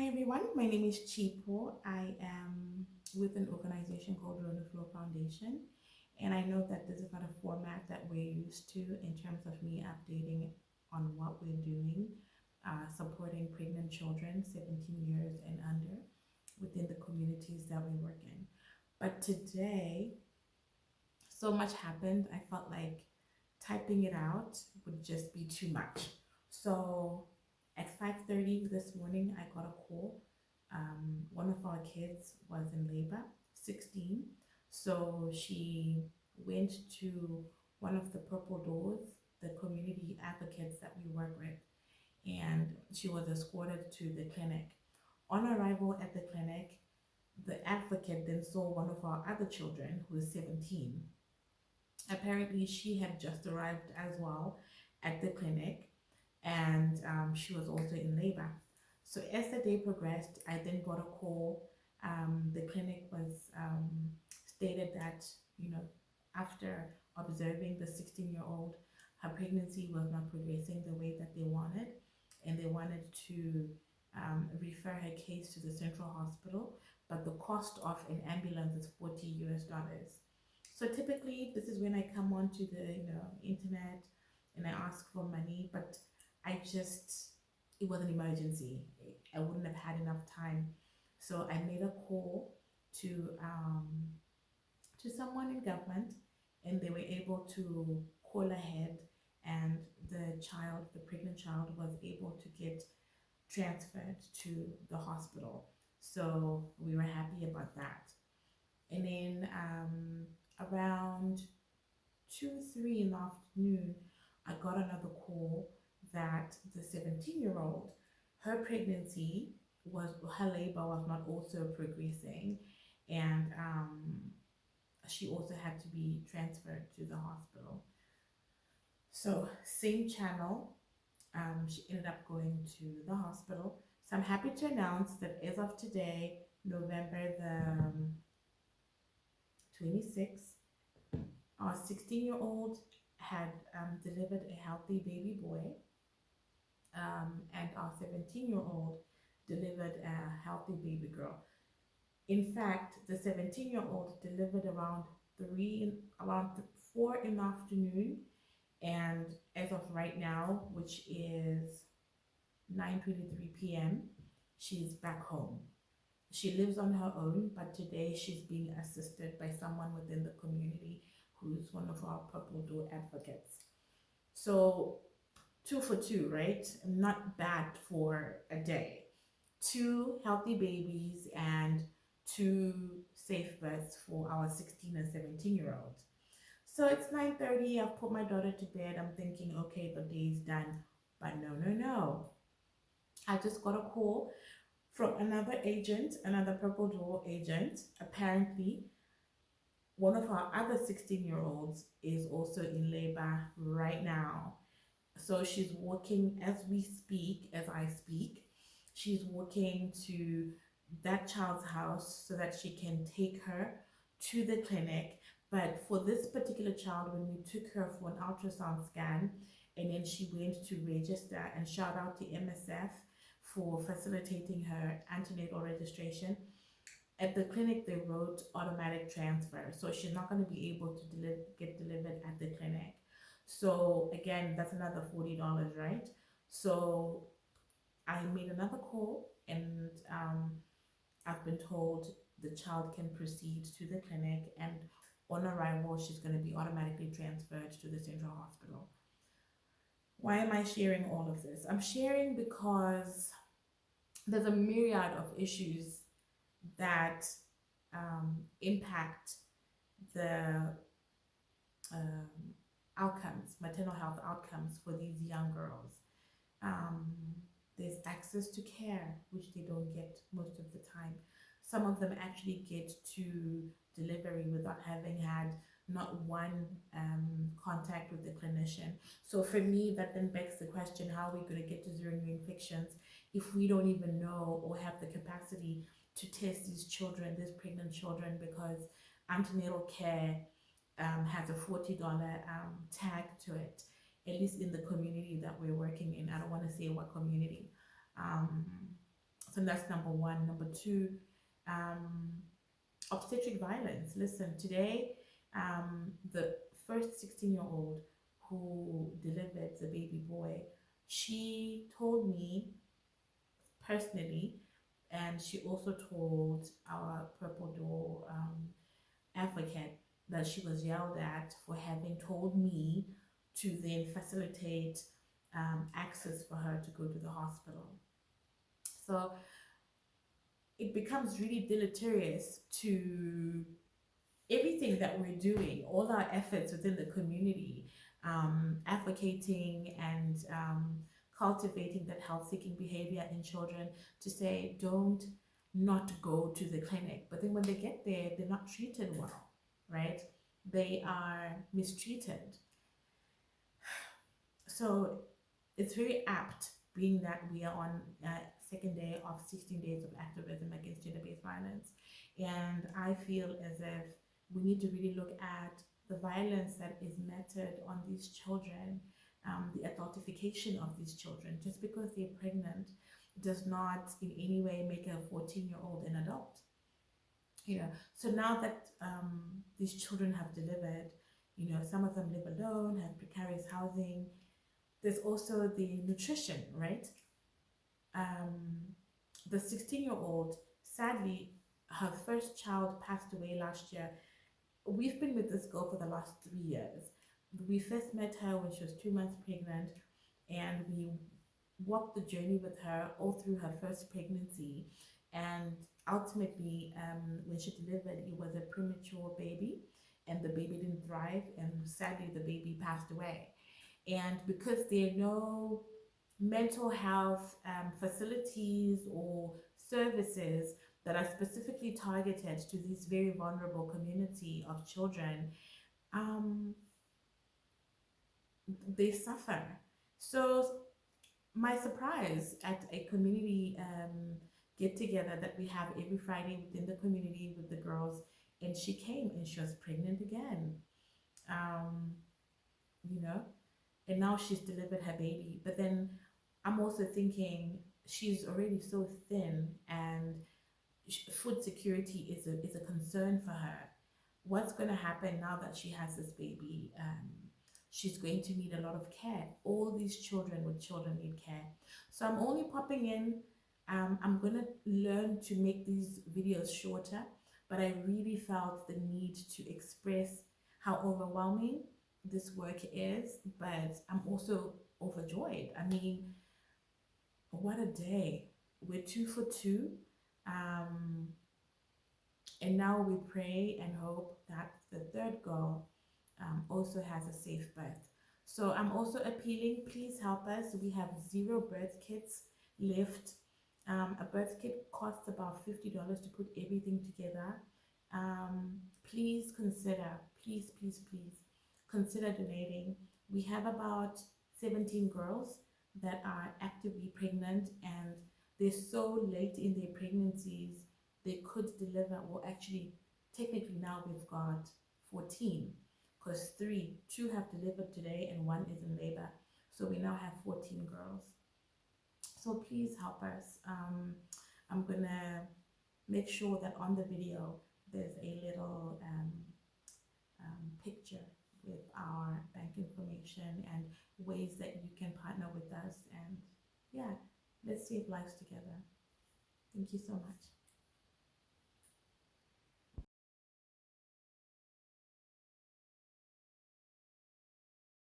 Hi everyone, my name is Chipo. I am with an organization called RHONAFLO Foundation, and I know that this is not a format that we're used to in terms of me updating on what we're doing, supporting pregnant children 17 years and under within the communities that we work in. But today, so much happened, I felt like typing it out would just be too much. So at 5:30 this morning, I got a call. One of our kids was in labor, 16. So she went to one of the purple doors, the community advocates that we work with, and she was escorted to the clinic. On arrival at the clinic, the advocate then saw one of our other children who is 17. Apparently, she had just arrived as well at the clinic, and she was also in labor. So as the day progressed, I then got a call. The clinic was stated that, you know, after observing the 16-year-old, her pregnancy was not progressing the way that they wanted, and they wanted to refer her case to the central hospital, but the cost of an ambulance is $40 US. So typically, this is when I come onto the internet and I ask for money, but I just it was an emergency. I wouldn't have had enough time, so I made a call to um, to someone in government, and they were able to call ahead, and the pregnant child, was able to get transferred to the hospital. So we were happy about that. And then around 2, 3 in the afternoon, I got another call that the 17-year-old, her pregnancy her labor was not also progressing, and she also had to be transferred to the hospital. So, same channel, she ended up going to the hospital. So, I'm happy to announce that as of today, November the 26th, our 16-year-old had delivered a healthy baby boy, and our 17-year-old delivered a healthy baby girl. In fact, the 17-year-old delivered around 4 in the afternoon, and as of right now, which is 9:23 p.m., she's back home. She lives on her own, but today she's being assisted by someone within the community who's one of our Purple Door advocates. So, two for two, right? Not bad for a day. Two healthy babies and two safe births for our 16 and 17-year-olds. So it's 9:30. I've put my daughter to bed. I'm thinking, okay, the day's done. But no, no, no. I just got a call from another agent, another Purple Door agent. Apparently, one of our other 16-year-olds is also in labor right now. So she's walking as we speak, as I speak. She's walking to that child's house so that she can take her to the clinic. But for this particular child, when we took her for an ultrasound scan, and then she went to register, and shout out to MSF for facilitating her antenatal registration. At the clinic, they wrote automatic transfer, so she's not going to be able to get delivered at the clinic. So again, that's another $40, right? So I made another call, and I've been told the child can proceed to the clinic, and on arrival, she's going to be automatically transferred to the central hospital. Why am I sharing all of this? I'm sharing because there's a myriad of issues that impact the um, outcomes, maternal health outcomes for these young girls. Um, there's access to care, which they don't get most of the time. Some of them actually get to delivery without having had not one contact with the clinician. So for me, that then begs the question, how are we going to get to zero new infections if we don't even know or have the capacity to test these children, these pregnant children, because antenatal care has a $40 tag to it, at least in the community that we're working in. I don't want to say what community. Um, So that's number one. Number two, um, obstetric violence. Listen, today, the first 16-year-old who delivered the baby boy, she told me personally, and she also told our Purple Door advocate that she was yelled at for having told me to then facilitate access for her to go to the hospital. So it becomes really deleterious to everything that we're doing, all our efforts within the community, advocating and cultivating that health seeking behavior in children, to say, don't not go to the clinic. But then when they get there, they're not treated well, right? They are mistreated. So it's very apt, being that we are on second day of 16 days of activism against gender-based violence, and I feel as if we need to really look at the violence that is meted on these children, the adultification of these children. Just because they're pregnant does not in any way make a 14-year-old an adult. So now that these children have delivered, some of them live alone, have precarious housing. There's also the nutrition, right? The 16-year-old, sadly, her first child passed away last year. We've been with this girl for the last 3 years. We first met her when she was 2 months pregnant, and we walked the journey with her all through her first pregnancy. And ultimately, when she delivered, it was a premature baby, and the baby didn't thrive, and sadly, the baby passed away. And because there are no mental health facilities or services that are specifically targeted to this very vulnerable community of children, um, they suffer. So my surprise at a community get together that we have every Friday within the community with the girls, and she came and she was pregnant again. Um, you know, and now she's delivered her baby. But then I'm also thinking she's already so thin, and food security is a concern for her. What's going to happen now that she has this baby? She's going to need a lot of care. All these children with children need care. So I'm only popping in. I'm going to learn to make these videos shorter, but I really felt the need to express how overwhelming this work is, but I'm also overjoyed. I mean, what a day. We're 2 for 2. Um, and now we pray and hope that the third girl also has a safe birth. So I'm also appealing, please help us. We have 0 birth kits left. A birth kit costs about $50 to put everything together. Please consider, please consider donating. We have about 17 girls that are actively pregnant, and they're so late in their pregnancies, they could deliver, well, actually, technically now we've got 14, because 2 have delivered today and 1 is in labor. So we now have 14 girls. So please help us. I'm gonna make sure that on the video there's a little picture with our bank information and ways that you can partner with us. And yeah, let's save lives together. Thank you so much.